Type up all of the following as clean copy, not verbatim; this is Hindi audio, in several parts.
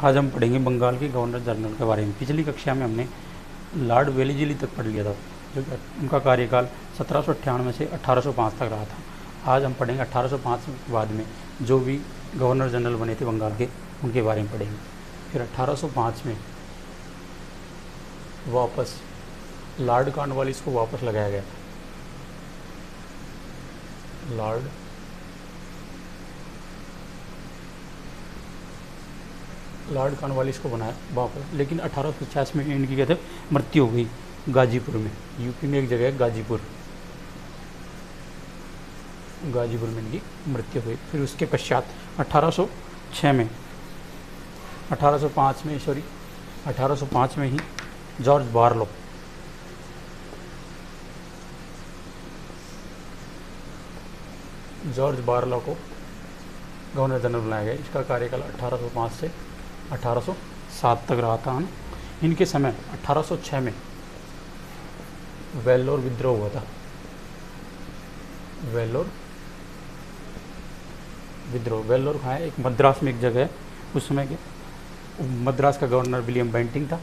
आज हम पढ़ेंगे बंगाल के गवर्नर जनरल के बारे में। पिछली कक्षा में हमने लॉर्ड वेलिजिली तक पढ़ लिया था, जो उनका कार्यकाल 1798 से 1805 तक रहा था। आज हम पढ़ेंगे 1805 के बाद में जो भी गवर्नर जनरल बने थे बंगाल के, उनके बारे में पढ़ेंगे। फिर 1805 में वापस लॉर्ड कॉर्नवालिस को वापस लगाया गया था। लॉर्ड कॉर्नवालिस को बनाया वापस, लेकिन 1850 में इनकी क्या थे मृत्यु हो गई गाजीपुर में। यूपी में एक जगह है गाजीपुर में इनकी मृत्यु हुई। फिर उसके पश्चात 1805 में ही जॉर्ज बारलो को गवर्नर जनरल बनाया गया। इसका कार्यकाल 1805 से 1807 तक रहा था। इनके समय 1806 में वेल्लोर विद्रोह हुआ था। वेल्लोर कहाँ है? एक मद्रास में एक जगह है। उस समय के मद्रास का गवर्नर विलियम बेंटिंग था।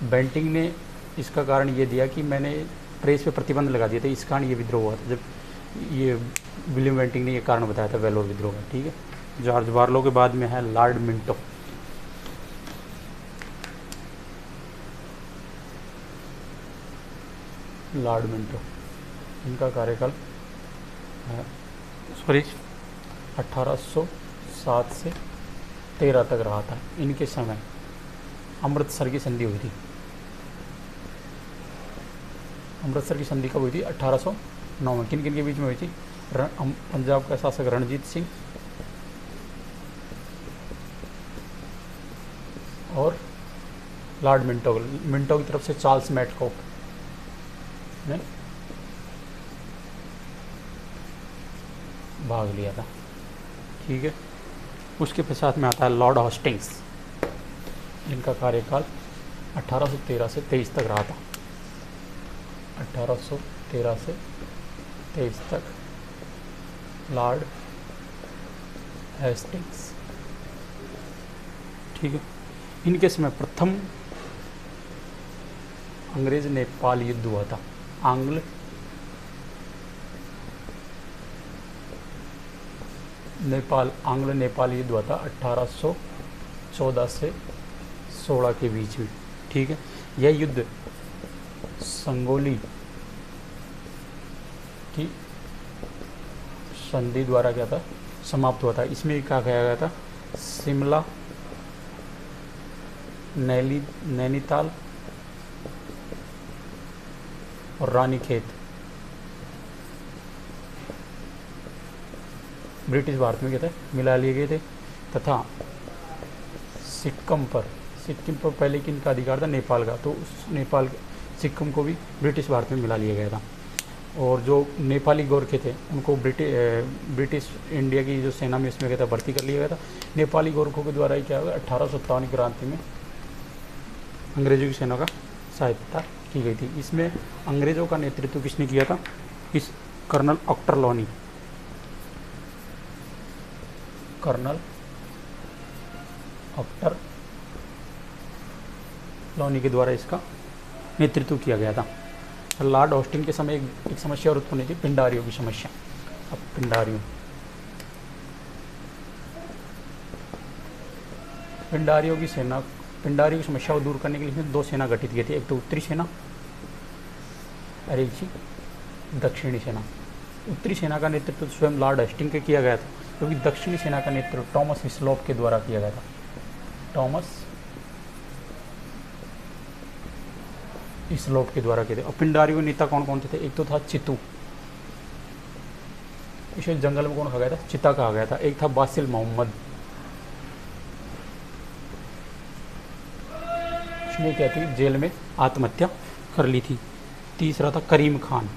बेंटिंग ने इसका कारण ये दिया कि मैंने प्रेस पे प्रतिबंध लगा दिया था, इस कारण ये विद्रोह हुआ था। जब ये विलियम बेंटिंग ने ये कारण बताया था वेल्लोर विद्रोह का। ठीक है। जॉर्ज बारलो के बाद में है लॉर्ड मिंटो। इनका कार्यकाल 1807 से 13 तक रहा था। इनके समय अमृतसर की संधि हुई थी। अमृतसर की संधि कब हुई थी? 1809 में। किन किन के बीच में हुई थी? पंजाब का शासक रणजीत सिंह और लॉर्ड मिंटो की तरफ से चार्ल्स मैटकॉक ने भाग लिया था। ठीक है। उसके पश्चात में आता है लॉर्ड हॉस्टिंग्स। इनका कार्यकाल 1813 से 23 तक रहा था। 1813 से 23 तक लॉर्ड हेस्टिंग्स। ठीक है। इनके समय प्रथम अंग्रेज नेपाल युद्ध हुआ था। आंग्ल नेपाल युद्ध हुआ था 1814 से 16 के बीच में। ठीक है। यह युद्ध संगोली की संधि द्वारा क्या था? समाप्त हुआ था। इसमें क्या कहा गया था? शिमला, नैनीताल और रानीखेत ब्रिटिश भारत में क्या थे मिला लिए गए थे, तथा सिक्किम पर पहले किनका अधिकार था? नेपाल का। तो उस सिक्किम को भी ब्रिटिश भारत में मिला लिया गया था। और जो नेपाली गोरखे थे उनको ब्रिटिश इंडिया की जो सेना में इसमें क्या था भर्ती कर लिया गया था। नेपाली गोरखों के द्वारा ही क्या हुआ? 1857 की क्रांति में अंग्रेजों की सेना का सहायता की गई थी। इसमें अंग्रेजों का नेतृत्व किसने किया था? इस कर्नल ऑक्टर लॉनी के द्वारा इसका नेतृत्व किया गया था। लॉर्ड हॉस्टिंग के समय एक समस्या और उत्पन्न हुई थी, पिंडारियों की समस्या। अब पिंडारियों की समस्या को दूर करने के लिए दो सेना गठित की थी। एक तो उत्तरी सेना और एक थी दक्षिणी सेना। उत्तरी सेना का नेतृत्व स्वयं लॉर्ड हॉस्टिंग के किया गया था, क्योंकि दक्षिणी सेना का नेतृत्व थॉमस हिस्लॉप के द्वारा किया गया था। हिस्लॉप के द्वारा किए थे। और पिंडारियों नेता कौन कौन थे? एक तो था चितू, इसे जंगल में कौन कहा गया था? चिता कहा गया था। एक था बासिल मोहम्मद, उसने क्या थी जेल में आत्महत्या कर ली थी। तीसरा था करीम खान।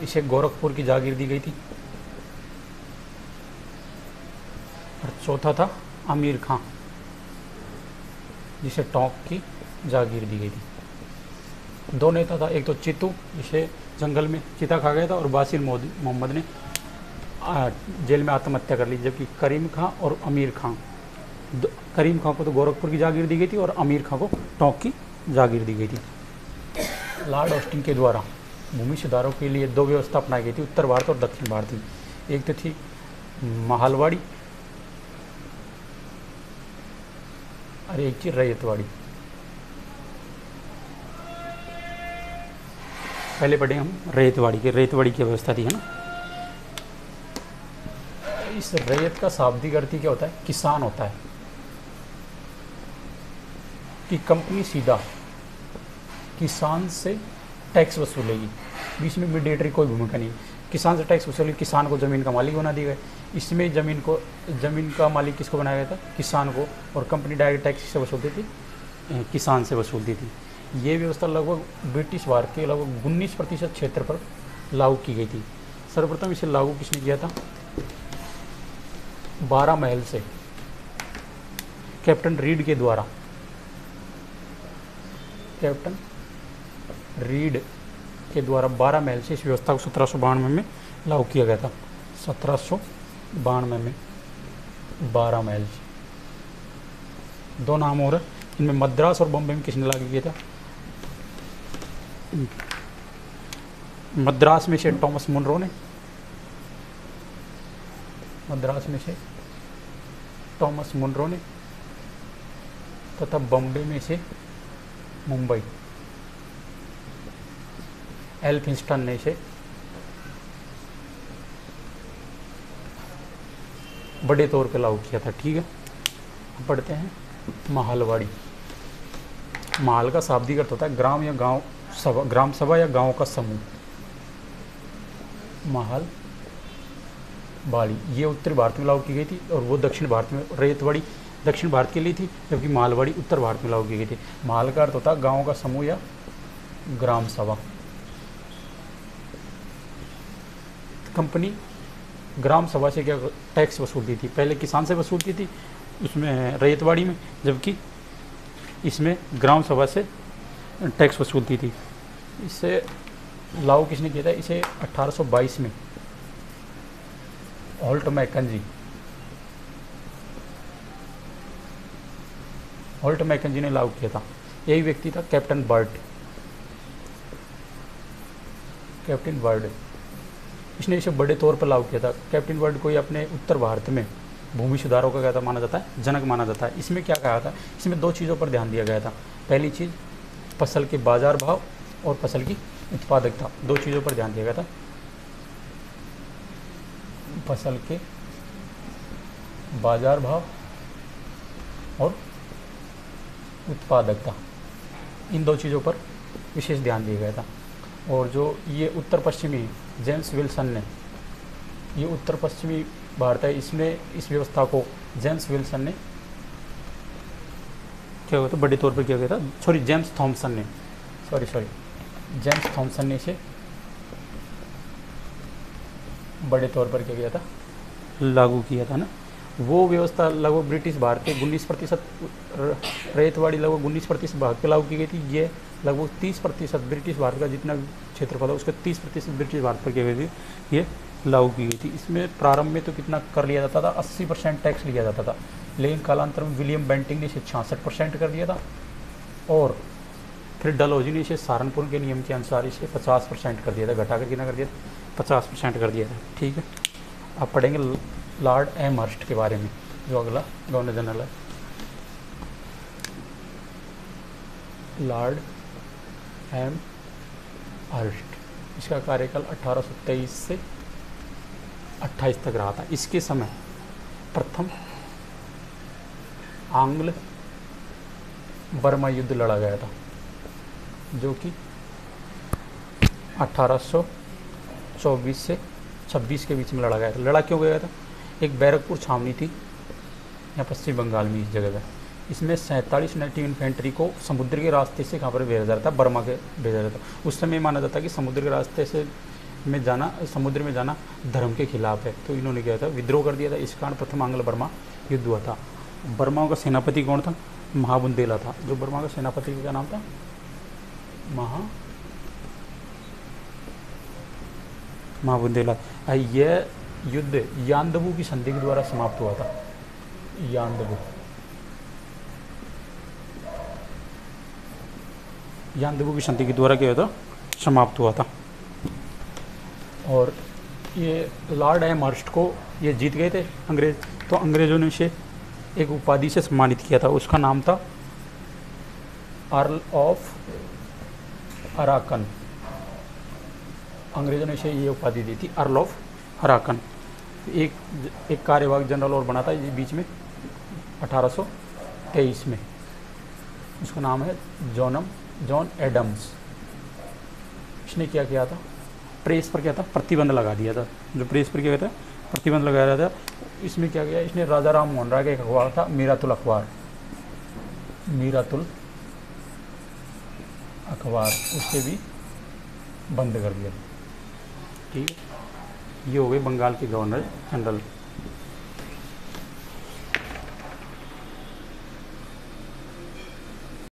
इसे गोरखपुर की जागीर दी गई थी। और चौथा था आमिर खां। जिसे टोंक की जागीर दी गई थी। दो नेता था, एक तो चित्तू जिसे जंगल में चीता खा गया था और बासिर मोहम्मद ने जेल में आत्महत्या कर ली, जबकि करीम खां और अमीर खां, करीम खां को तो गोरखपुर की जागीर दी गई थी और अमीर खां को टोंक की जागीर दी गई थी। लॉर्ड ऑस्टिन के द्वारा भूमि सुधारों के लिए दो व्यवस्था अपनाई गई थी, उत्तर भारत और दक्षिण भारत में। एक तो थी महालवाड़ी और एक थी रैयतवाड़ी। पहले पढ़े हम रैयतवाड़ी की व्यवस्था थी, है ना। इस रैयत का शाब्दिक अर्थ क्या होता है? किसान होता है, कि कंपनी सीधा किसान से टैक्स वसूलेगी, बीच में मीडिएटरी कोई भूमिका नहीं। किसान से टैक्स वसूली, किसान को ज़मीन का मालिक बना दिया गया। इसमें ज़मीन का मालिक किसको बनाया गया था? किसान को। और कंपनी डायरेक्ट टैक्स से वसूलती थी, किसान से वसूलती थी। ये व्यवस्था लगभग ब्रिटिश भारत के लगभग 19% क्षेत्र पर लागू की गई थी। सर्वप्रथम इसे लागू किसने किया था? 12 महल से कैप्टन रीड के द्वारा, कैप्टन रीड के द्वारा 12 महल से इस व्यवस्था को 1792 में लागू किया गया था। 1792 में 12 महल से। दो नाम और इनमें मद्रास और बॉम्बे में किसने लागू किया था? मद्रास में से टॉमस मुनरो ने, मद्रास में से टॉमस मुनरो ने, तथा बॉम्बे में से मुंबई एल्फिंस्टन ने इसे बड़े तौर पे लागू किया था। ठीक है, पढ़ते हैं महालवाड़ी। महल का शाब्दिक अर्थ होता है ग्राम या गांव सभा, ग्राम सभा या गांव का समूह। महल बाड़ी ये उत्तरी भारत में लागू की गई थी और वो दक्षिण भारत में, रैयतवाड़ी दक्षिण भारत के लिए थी, जबकि मालवाड़ी उत्तर भारत में लागू की गई थी। महल का अर्थ होता है गांव का समूह या ग्राम सभा। कंपनी ग्राम सभा से क्या टैक्स वसूलती थी? पहले किसान से वसूलती थी उसमें रैयतवाड़ी में, जबकि इसमें ग्राम सभा से टैक्स वसूलती थी। इसे लागू किसने किया था? इसे 1822 में होल्ट मैकेंजी ने लागू किया था। यही व्यक्ति था कैप्टन बर्ड। इसने इसे बड़े तौर पर लागू किया था। कैप्टन बर्ड को अपने उत्तर भारत में भूमि सुधारों का क्या माना जाता है? जनक माना जाता है। इसमें क्या कहा था? इसमें दो चीज़ों पर ध्यान दिया गया था। पहली चीज़ फसल के बाजार भाव और फसल की उत्पादकता, दो चीज़ों पर ध्यान दिया गया था। फसल के बाजार भाव और उत्पादकता, इन दो चीज़ों पर विशेष ध्यान दिया गया था। और जो ये उत्तर पश्चिमी जेम्स विल्सन ने, ये उत्तर पश्चिमी भारत है, इसमें इस व्यवस्था को जेम्स विल्सन ने क्या हुआ था? बड़े तौर पर किया गया था। जेम्स थॉमसन ने इसे बड़े तौर पर किया गया था, लागू किया था ना। वो व्यवस्था लगभग ब्रिटिश भारत के 19%, रैयतवाड़ी लगभग 19% भारत पे लागू की गई थी। ये लगभग 30% ब्रिटिश भारत का जितना क्षेत्रफल है उसका 30% ब्रिटिश भारत पर की गई थी, ये लागू की गई थी। इसमें प्रारंभ में तो कितना कर लिया जाता था? 80% टैक्स लिया जाता था, लेकिन कालांतर में विलियम बेंटिंग ने इसे 66% कर दिया था और फिर डलहौजी ने इसे सहारनपुर के नियम के अनुसार इसे 50% कर दिया था, घटा कर कितना कर दिया? 50% कर दिया था। ठीक है, अब पढ़ेंगे लॉर्ड एमहर्स्ट के बारे में, जो अगला गवर्नर जनरल है। लॉर्ड एमहर्स्ट, इसका कार्यकाल 1823 से 28 तक रहा था। इसके समय प्रथम आंग्ल बर्मा युद्ध लड़ा गया था, जो कि 1824 से 26 के बीच में लड़ा गया था। लड़ा क्यों गया था? एक बैरकपुर छावनी थी यहाँ पश्चिम बंगाल में, इस जगह पर। इसमें 47 नेटिव इन्फेंट्री को समुद्र के रास्ते से कहाँ पर भेजा जा रहा था? बर्मा के भेजा जाता था। उस समय माना जाता कि समुद्र के रास्ते से समुद्र में जाना धर्म के खिलाफ है, तो इन्होंने किया था, विद्रोह कर दिया था। इस कारण प्रथम आंग्ल बर्मा युद्ध हुआ था। बर्माओं का सेनापति कौन था? महाबुंदेला था। जो बर्मा का सेनापति का क्या नाम था? महाबुंदेला। यह युद्ध यानदबू की संधि के द्वारा समाप्त हुआ था। यानदबू की संधि के द्वारा क्या हुआ था? समाप्त हुआ था। और ये लॉर्ड एमहर्स्ट को ये जीत गए थे अंग्रेज, तो अंग्रेज़ों ने इसे एक उपाधि से सम्मानित किया था। उसका नाम था अर्ल ऑफ अराकन। अंग्रेज़ों ने इसे ये उपाधि दी थी, अर्ल ऑफ अराकन। एक कार्यवाहक जनरल और बना था ये बीच में 1823 में। उसका नाम है जॉन एडम्स। इसने क्या किया था? प्रेस पर क्या था? प्रतिबंध लगा दिया था। जो प्रेस पर क्या कहता है? प्रतिबंध लगाया था। इसमें क्या किया? इसने राजा राम मोहन राय का एक अखबार था, मीरातुल अखबार, उसे भी बंद कर दिया। ठीक है, ये हो गए बंगाल के गवर्नर जनरल।